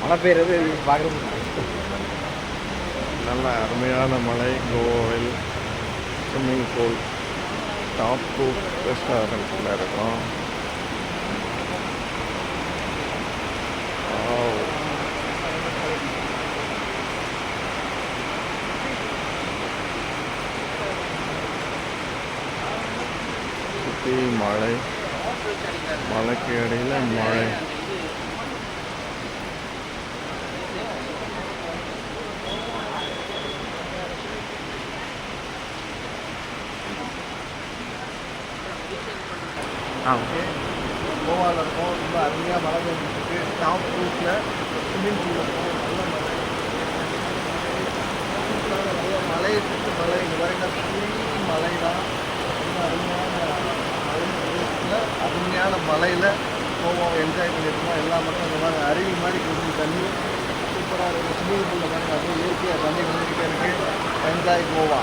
மழை பெய்யறது பார்க்குறது நல்ல அருமையான மலை. கோவாவில் ஸ்விம்மிங் பூல் டாப் ரூப் ரெஸ்டாரண்ட்டில் இருக்கும். சுற்றி மழை, மலைக்கு இடையில் மழை. ஓகே, கோவாவில் இருக்கும். ரொம்ப அருமையாக மழை பெஞ்சிருக்கு. டாப் ரூட்டில் ஸ்விம்மிங் பூல் இருக்கும். நல்ல மழை, நல்ல மலை சுற்றி மலை. இது வரைக்கும் மலை தான். ரொம்ப அருமையான மலை பிரதேசத்தில் அருமையான மலையில் கோவாவை என்ஜாய் பண்ணியிருக்கோம். எல்லா மக்களும் இந்த மாதிரி அருவி மாதிரி கொடுத்து தண்ணி சூப்பராக இருக்குது. ஸ்விம்மிங் பூலில் பாருங்கள், அப்படியே இயற்கையாக தண்ணி வந்துக்கிட்டே இருக்குது. என்ஜாய் கோவா.